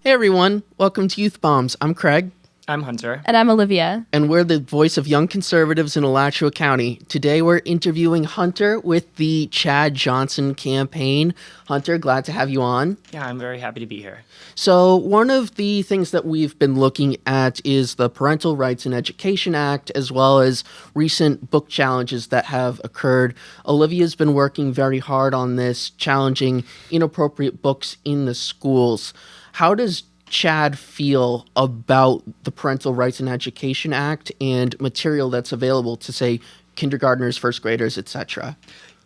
Hey everyone, welcome to Youth Bombs. I'm Craig, I'm Hunter. And I'm Olivia. and we're the voice of young conservatives in Alachua County. Today we're interviewing Hunter with the Chad Johnson campaign. Hunter, glad to have you on. Yeah, I'm very happy to be here. So one of the things that we've been looking at is the Parental Rights in Education Act, as well as recent book challenges that have occurred. Olivia's been working very hard on this, challenging inappropriate books in the schools. How does Chad feel about the Parental Rights in Education Act and material that's available to, say, kindergartners, first graders, etc.?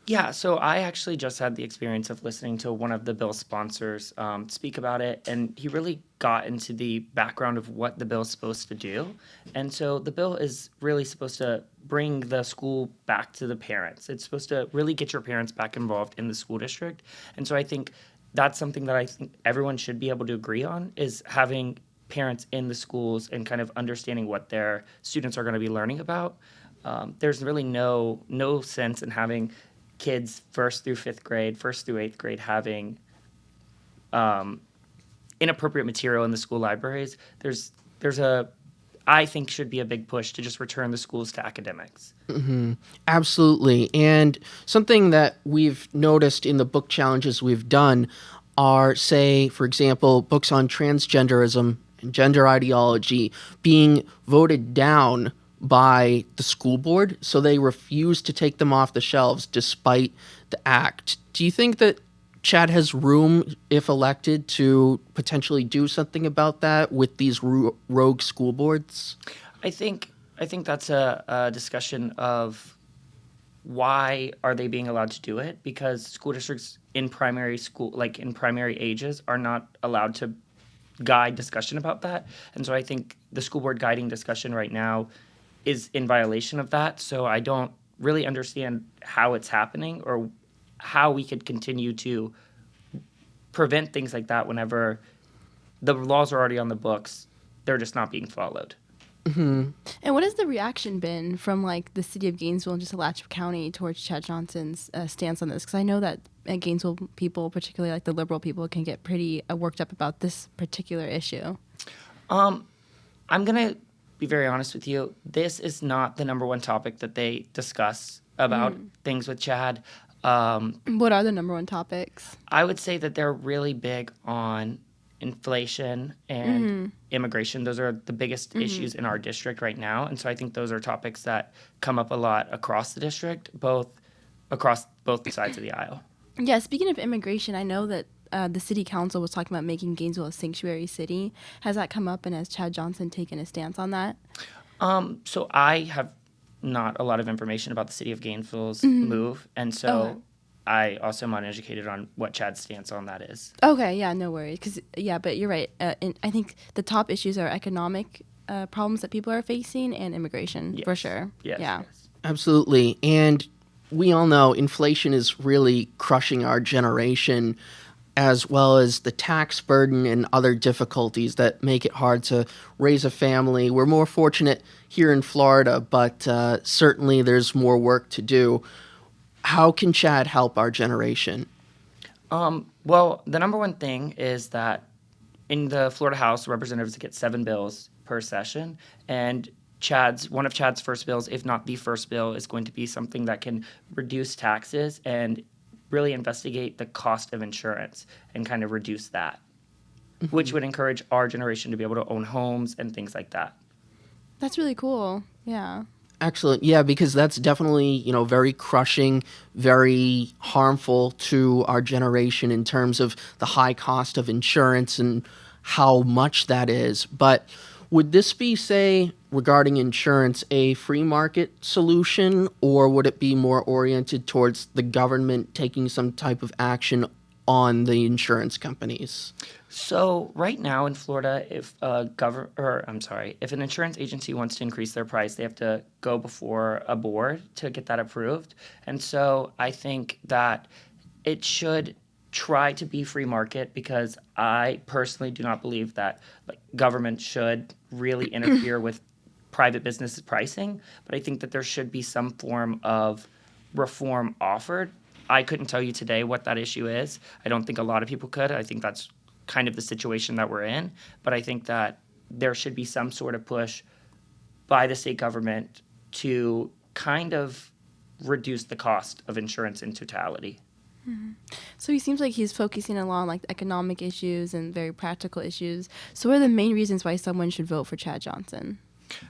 Yeah, so I actually just had the experience of listening to one of the bill sponsors speak about it, and he really got into the background of what the bill is supposed to do. And so the bill is really supposed to bring the school back to the parents. It's supposed to really get your parents back involved in the school district. And so I think that's something that I think everyone should be able to agree on, is having parents in the schools and kind of understanding what their students are going to be learning about. There's really no sense in having kids first through eighth grade having inappropriate material in the school libraries. I think should be a big push to just return the schools to academics. Mm-hmm. Absolutely. And something that we've noticed in the book challenges we've done are, say, for example, books on transgenderism and gender ideology being voted down by the school board, so they refuse to take them off the shelves despite the act. Do you think that Chad has room, if elected, to potentially do something about that with these rogue school boards? I think that's a discussion of why are they being allowed to do it? Because school districts in primary school, like in primary ages, are not allowed to guide discussion about that. And so I think the school board guiding discussion right now is in violation of that. So I don't really understand how it's happening or how we could continue to prevent things like that whenever the laws are already on the books. They're just not being followed. Mm-hmm. And what has the reaction been from like the city of Gainesville and just Alachua County towards Chad Johnson's stance on this? Because I know that Gainesville people, particularly like the liberal people, can get pretty worked up about this particular issue. I'm going to be very honest with you. This is not the number one topic that they discuss about things with Chad. What are the number one topics? I would say that they're really big on inflation and immigration. Those are the biggest issues in our district right now. And so I think those are topics that come up a lot across the district, across both sides of the aisle. Yeah, speaking of immigration, I know that the city council was talking about making Gainesville a sanctuary city. Has that come up, and has Chad Johnson taken a stance on that? So I have not a lot of information about the city of Gainesville's move, and so I also am uneducated on what Chad's stance on that is. Okay, yeah, no worries. But you're right. I think the top issues are economic problems that people are facing and immigration, for sure. Yes. Absolutely. And we all know inflation is really crushing our generation, as well as the tax burden and other difficulties that make it hard to raise a family. We're more fortunate here in Florida, but certainly there's more work to do. How can Chad help our generation? Well, the number one thing is that in the Florida House, representatives get 7 bills per session, and one of Chad's first bills, if not the first bill, is going to be something that can reduce taxes and really investigate the cost of insurance and kind of reduce that, which would encourage our generation to be able to own homes and things like that. That's really cool. Yeah. Excellent. Yeah, because that's definitely, very crushing, very harmful to our generation in terms of the high cost of insurance and how much that is. But would this be, say, regarding insurance, a free market solution, or would it be more oriented towards the government taking some type of action on the insurance companies? So right now in Florida, if an insurance agency wants to increase their price, they have to go before a board to get that approved. And so I think that it should try to be free market, because I personally do not believe that government should really interfere with private business pricing. But I think that there should be some form of reform offered. I couldn't tell you today what that issue is. I don't think a lot of people could. I think that's kind of the situation that we're in. But I think that there should be some sort of push by the state government to kind of reduce the cost of insurance in totality. So he seems like he's focusing a lot on like economic issues and very practical issues. So what are the main reasons why someone should vote for Chad Johnson?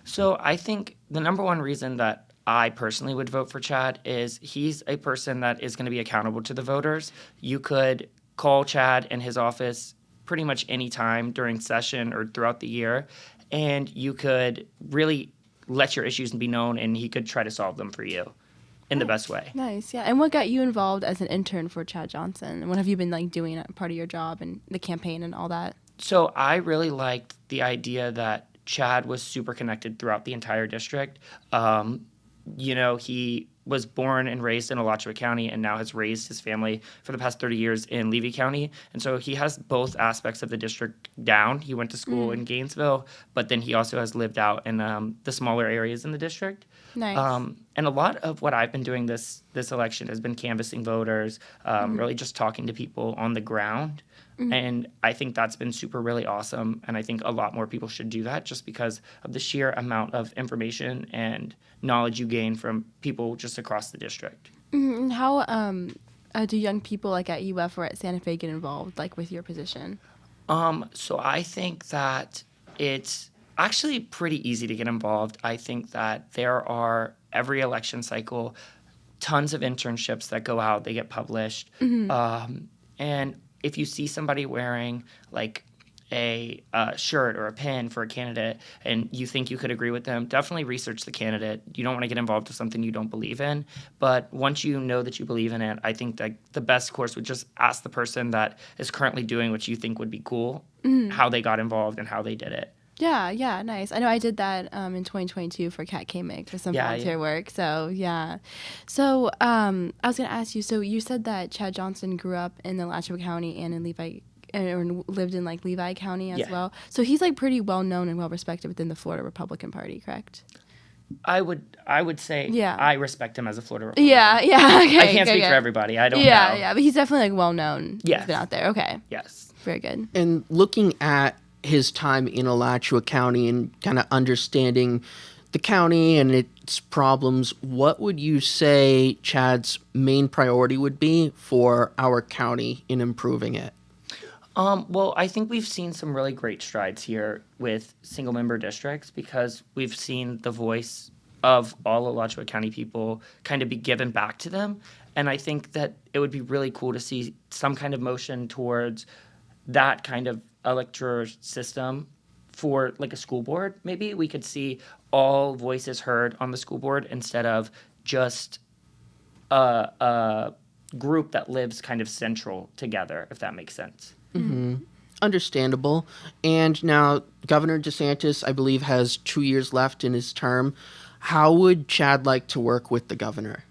So I think the number one reason that I personally would vote for Chad is he's a person that is going to be accountable to the voters. You could call Chad in his office pretty much any time during session or throughout the year, and you could really let your issues be known, and he could try to solve them for you in the best way. Nice, yeah. And what got you involved as an intern for Chad Johnson? And what have you been like doing part of your job and the campaign and all that? So I really liked the idea that Chad was super connected throughout the entire district. He was born and raised in Alachua County and now has raised his family for the past 30 years in Levy County. And so he has both aspects of the district down. He went to school in Gainesville, but then he also has lived out in the smaller areas in the district. Nice. And a lot of what I've been doing this election has been canvassing voters, really just talking to people on the ground. And I think that's been really awesome. And I think a lot more people should do that just because of the sheer amount of information and knowledge you gain from people just across the district. And how do young people like at UF or at Santa Fe get involved, like with your position? So I think that it's actually pretty easy to get involved. I think that there are, every election cycle, tons of internships that go out, they get published. And if you see somebody wearing like a shirt or a pin for a candidate and you think you could agree with them, definitely research the candidate. You don't want to get involved with something you don't believe in. But once you know that you believe in it, I think that the best course would just ask the person that is currently doing what you think would be cool, how they got involved and how they did it. Yeah, nice. I know I did that in 2022 for Cat K-Mic for some volunteer work. So, yeah. So, I was going to ask you, so you said that Chad Johnson grew up in Alachua County and in Levi, or lived in like Levi County as well. So he's like pretty well known and well respected within the Florida Republican Party, correct? I would say I respect him as a Florida Republican. Yeah, okay. I can't speak for everybody. I don't know. Yeah, but he's definitely like well known. Yes. He's been out there. Okay. Yes. Very good. And looking at his time in Alachua County and kind of understanding the county and its problems, what would you say Chad's main priority would be for our county in improving it? Well, I think we've seen some really great strides here with single-member districts because we've seen the voice of all Alachua County people kind of be given back to them. And I think that it would be really cool to see some kind of motion towards that kind of electoral system for like a school board. Maybe we could see all voices heard on the school board instead of just a group that lives kind of central together, if that makes sense. Understandable. And now Governor DeSantis, I believe, has 2 years left in his term. How would Chad like to work with the governor?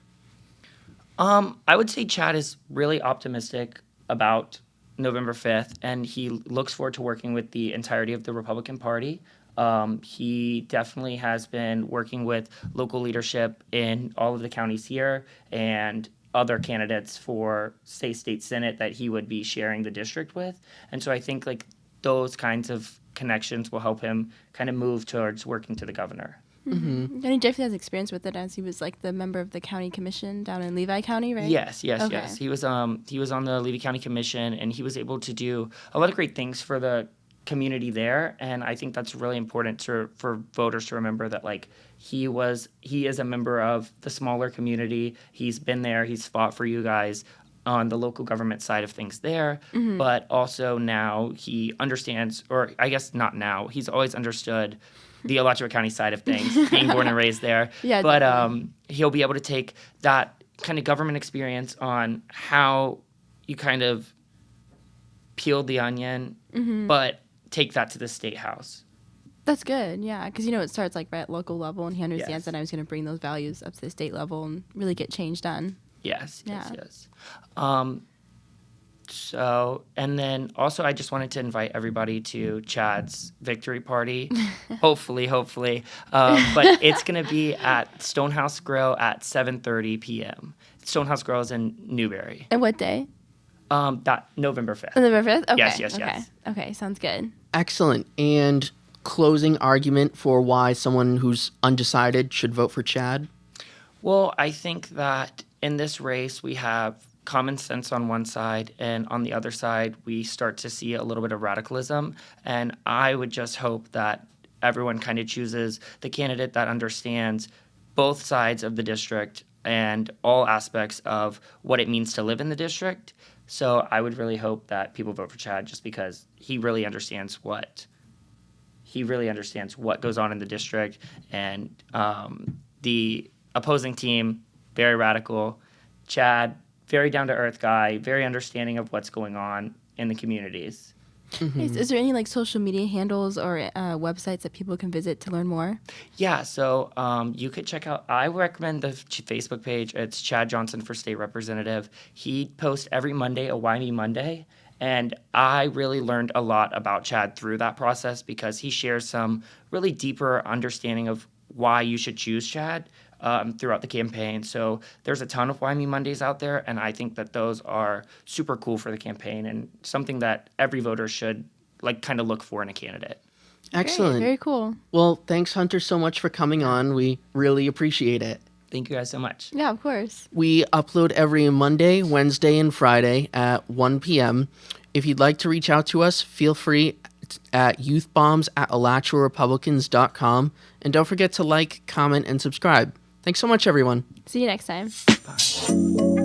I would say Chad is really optimistic about November 5th, and he looks forward to working with the entirety of the Republican Party. He definitely has been working with local leadership in all of the counties here and other candidates for, say, state senate that he would be sharing the district with. And so I think like those kinds of connections will help him kind of move towards working to the governor. And he definitely has experience with it as he was like the member of the county commission down in Levi County, right? Yes. He was on the Levy County Commission, and he was able to do a lot of great things for the community there. And I think that's really important for voters to remember that like he is a member of the smaller community. He's been there. He's fought for you guys on the local government side of things there, but also now he understands, or I guess not now, he's always understood the Alachua County side of things, being born and raised there. Yeah, but he'll be able to take that kind of government experience on how you kind of peeled the onion, but take that to the state house. That's good, yeah, because it starts like right at local level, and he understands that I was going to bring those values up to the state level and really get change done. Yes. So, and then also I just wanted to invite everybody to Chad's victory party, hopefully. But it's going to be at Stonehouse Grill at 7:30 p.m. Stonehouse Grill is in Newberry. And what day? That November 5th. November 5th? Okay. Yes. Okay. Okay, sounds good. Excellent. And closing argument for why someone who's undecided should vote for Chad? Well, I think that in this race, we have common sense on one side, and on the other side, we start to see a little bit of radicalism. And I would just hope that everyone kind of chooses the candidate that understands both sides of the district and all aspects of what it means to live in the district. So I would really hope that people vote for Chad just because he really understands what goes on in the district. And the opposing team, very radical. Chad, very down-to-earth guy, very understanding of what's going on in the communities. Mm-hmm. Is there any like social media handles or websites that people can visit to learn more? Yeah, so you could check out, I recommend the Facebook page. It's Chad Johnson for State Representative. He posts every Monday a Why Me Monday, and I really learned a lot about Chad through that process because he shares some really deeper understanding of why you should choose Chad throughout the campaign. So there's a ton of Why Me Mondays out there, and I think that those are super cool for the campaign and something that every voter should like kind of look for in a candidate. Excellent. Great, very cool. Well, thanks, Hunter, so much for coming on. We really appreciate it. Thank you guys so much. Yeah, of course. We upload every Monday, Wednesday, and Friday at 1 p.m. If you'd like to reach out to us, feel free at youthbombs@alachuarepublicans.com. And don't forget to like, comment, and subscribe. Thanks so much, everyone. See you next time. Bye.